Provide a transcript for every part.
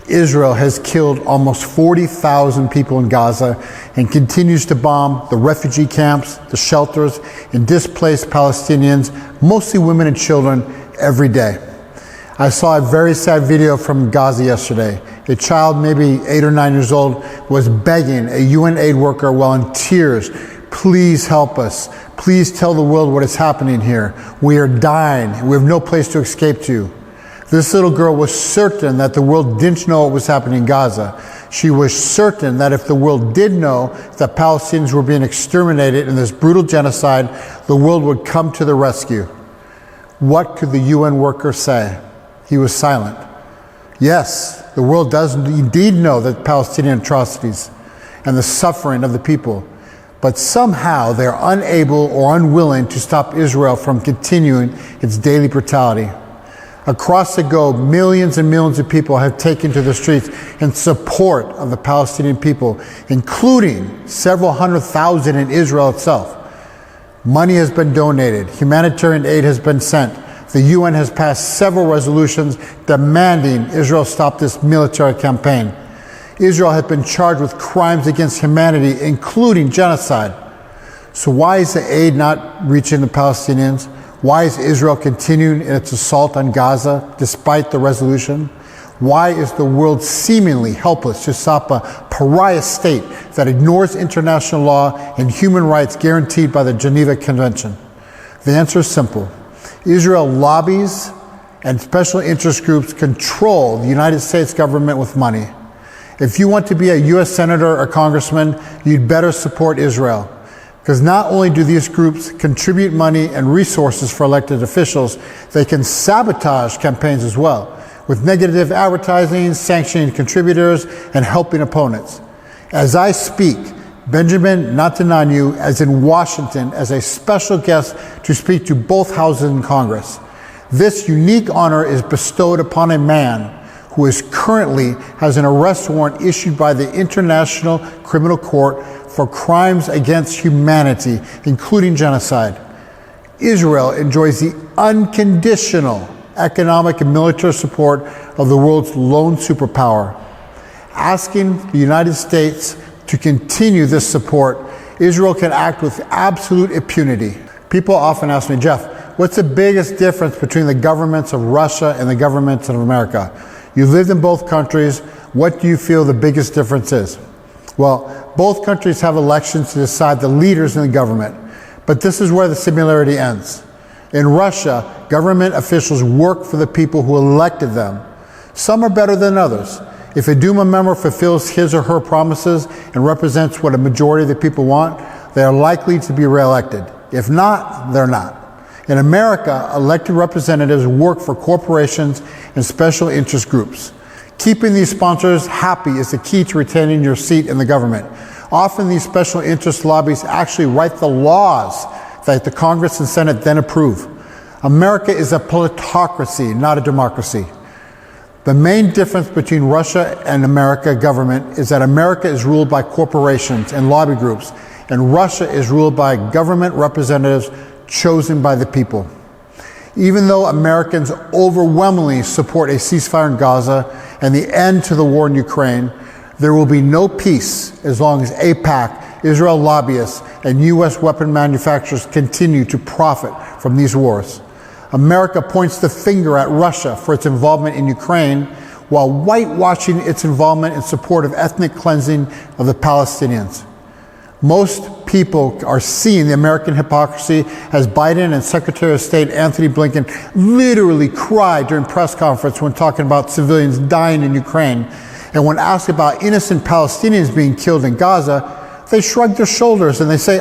Israel has killed almost 40,000 people in Gaza and continues to bomb the refugee camps, the shelters, and displaced Palestinians, mostly women and children, every day. I saw a very sad video from Gaza yesterday. A child, maybe 8 or 9 years old, was begging a UN aid worker while in tears, "Please help us. Please tell the world what is happening here. We are dying. We have no place to escape to." This little girl was certain that the world didn't know what was happening in Gaza. She was certain that if the world did know that Palestinians were being exterminated in this brutal genocide, the world would come to the rescue. What could the UN worker say? He was silent. Yes, the world does indeed know the Palestinian atrocities and the suffering of the people, but somehow they are unable or unwilling to stop Israel from continuing its daily brutality. Across the globe, millions and millions of people have taken to the streets in support of the Palestinian people, including several 100,000 in Israel itself. Money has been donated, humanitarian aid has been sent. The UN has passed several resolutions demanding Israel stop this military campaign. Israel has been charged with crimes against humanity, including genocide. So why is the aid not reaching the Palestinians? Why is Israel continuing in its assault on Gaza despite the resolution? Why is the world seemingly helpless to stop a pariah state that ignores international law and human rights guaranteed by the Geneva Convention? The answer is simple. Israel lobbies and special interest groups control the United States government with money. If you want to be a U.S. senator or congressman, you'd better support Israel. Because not only do these groups contribute money and resources for elected officials, they can sabotage campaigns as well, with negative advertising, sanctioning contributors, and helping opponents. As I speak, Benjamin Netanyahu is in Washington as a special guest to speak to both houses in Congress. This unique honor is bestowed upon a man who is currently has an arrest warrant issued by the International Criminal Court for crimes against humanity, including genocide. Israel enjoys the unconditional economic and military support of the world's lone superpower. Asking the United States to continue this support, Israel can act with absolute impunity. People often ask me, "Jeff, what's the biggest difference between the governments of Russia and the governments of America? You lived in both countries. What do you feel the biggest difference is?" Well, both countries have elections to decide the leaders in the government, but this is where the similarity ends. In Russia, government officials work for the people who elected them. Some are better than others. If a Duma member fulfills his or her promises and represents what a majority of the people want, they are likely to be reelected. If not, they're not. In America, elected representatives work for corporations and special interest groups. Keeping these sponsors happy is the key to retaining your seat in the government. Often these special interest lobbies actually write the laws that the Congress and Senate then approve. America is a plutocracy, not a democracy. The main difference between Russia and America government is that America is ruled by corporations and lobby groups, and Russia is ruled by government representatives chosen by the people. Even though Americans overwhelmingly support a ceasefire in Gaza and the end to the war in Ukraine, there will be no peace as long as AIPAC, Israel lobbyists, and U.S. weapon manufacturers continue to profit from these wars. America points the finger at Russia for its involvement in Ukraine while whitewashing its involvement in support of ethnic cleansing of the Palestinians. Most people are seeing the American hypocrisy as Biden and Secretary of State Anthony Blinken literally cried during press conference when talking about civilians dying in Ukraine. And when asked about innocent Palestinians being killed in Gaza, they shrug their shoulders and they say,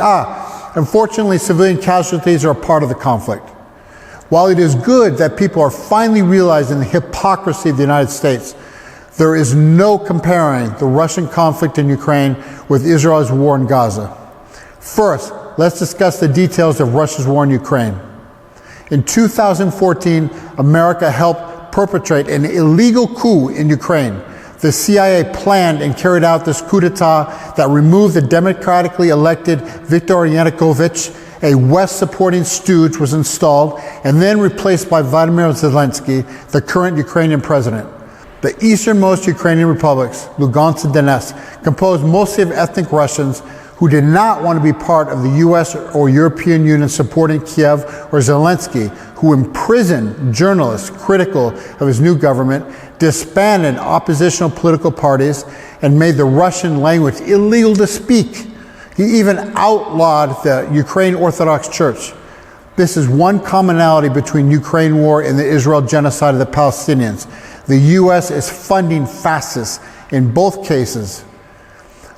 unfortunately, civilian casualties are a part of the conflict. While it is good that people are finally realizing the hypocrisy of the United States, there is no comparing the Russian conflict in Ukraine with Israel's war in Gaza. First, let's discuss the details of Russia's war in Ukraine. In 2014, America helped perpetrate an illegal coup in Ukraine. The CIA planned and carried out this coup d'etat that removed the democratically elected Viktor Yanukovych. A West-supporting stooge was installed and then replaced by Vladimir Zelensky, the current Ukrainian president. The easternmost Ukrainian republics, Lugansk and Donetsk, composed mostly of ethnic Russians who did not want to be part of the US or European Union supporting Kiev or Zelensky, who imprisoned journalists critical of his new government, disbanded oppositional political parties, and made the Russian language illegal to speak. He even outlawed the Ukraine Orthodox Church. This is one commonality between Ukraine war and the Israel genocide of the Palestinians. The US is funding fascists in both cases.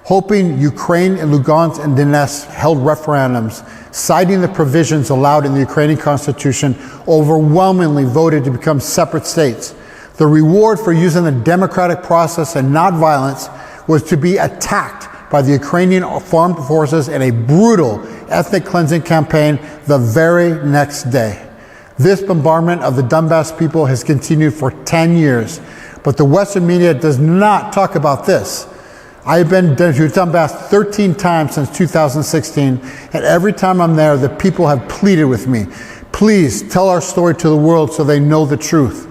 Hoping Ukraine and Lugansk and Donetsk held referendums, citing the provisions allowed in the Ukrainian constitution, overwhelmingly voted to become separate states. The reward for using the democratic process and not violence was to be attacked by the Ukrainian armed forces in a brutal ethnic cleansing campaign the very next day. This bombardment of the Donbass people has continued for 10 years, but the Western media does not talk about this. I have been to Donbass 13 times since 2016, and every time I'm there, the people have pleaded with me, please tell our story to the world so they know the truth.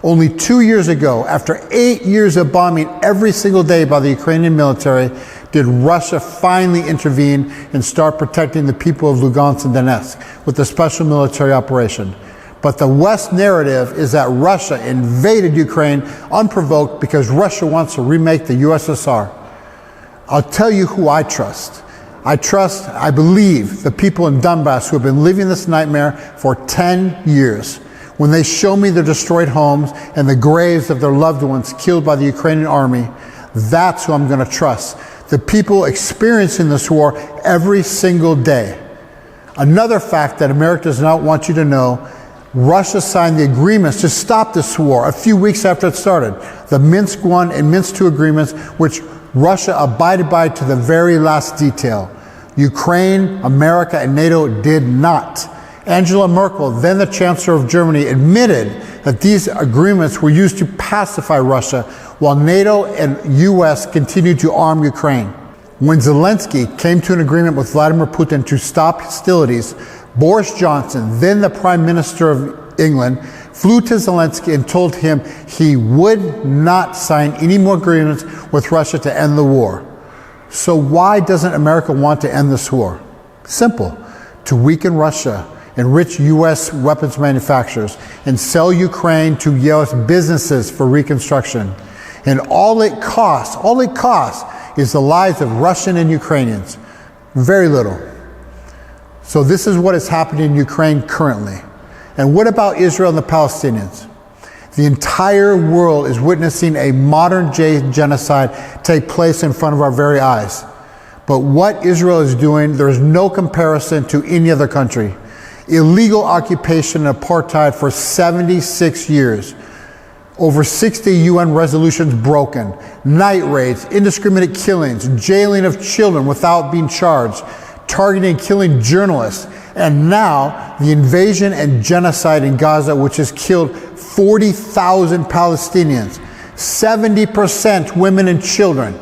Only 2 years ago, after 8 years of bombing every single day by the Ukrainian military, did Russia finally intervene and start protecting the people of Lugansk and Donetsk with a special military operation. But the West narrative is that Russia invaded Ukraine unprovoked because Russia wants to remake the USSR. I'll tell you who I trust. I believe the people in Donbass who have been living this nightmare for 10 years. When they show me their destroyed homes and the graves of their loved ones killed by the Ukrainian army, that's who I'm going to trust. The people experiencing this war every single day. Another fact that America does not want you to know, Russia signed the agreements to stop this war a few weeks after it started. The Minsk I and Minsk II agreements, which Russia abided by to the very last detail. Ukraine, America, and NATO did not. Angela Merkel, then the Chancellor of Germany, admitted that these agreements were used to pacify Russia, while NATO and US continued to arm Ukraine. When Zelensky came to an agreement with Vladimir Putin to stop hostilities, Boris Johnson, then the Prime Minister of England, flew to Zelensky and told him he would not sign any more agreements with Russia to end the war. So why doesn't America want to end this war? Simple. To weaken Russia, enrich U.S. weapons manufacturers, and sell Ukraine to U.S. businesses for reconstruction. And all it costs is the lives of Russian and Ukrainians. Very little. So this is what is happening in Ukraine currently. And what about Israel and the Palestinians? The entire world is witnessing a modern-day genocide take place in front of our very eyes. But what Israel is doing, there is no comparison to any other country. Illegal occupation and apartheid for 76 years. Over 60 UN resolutions broken. Night raids, indiscriminate killings, jailing of children without being charged, targeting and killing journalists, and now the invasion and genocide in Gaza, which has killed 40,000 Palestinians, 70% women and children.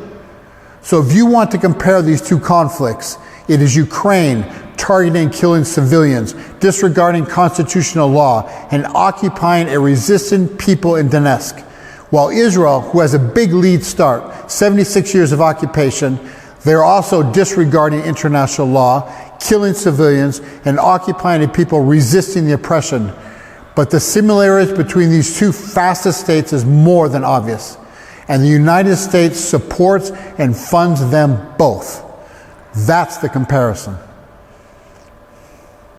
So if you want to compare these two conflicts, it is Ukraine targeting and killing civilians, disregarding constitutional law, and occupying a resistant people in Donetsk. While Israel, who has a big lead start, 76 years of occupation, they're also disregarding international law, killing civilians, and occupying people resisting the oppression. But the similarities between these two fascist states is more than obvious. And the United States supports and funds them both. That's the comparison.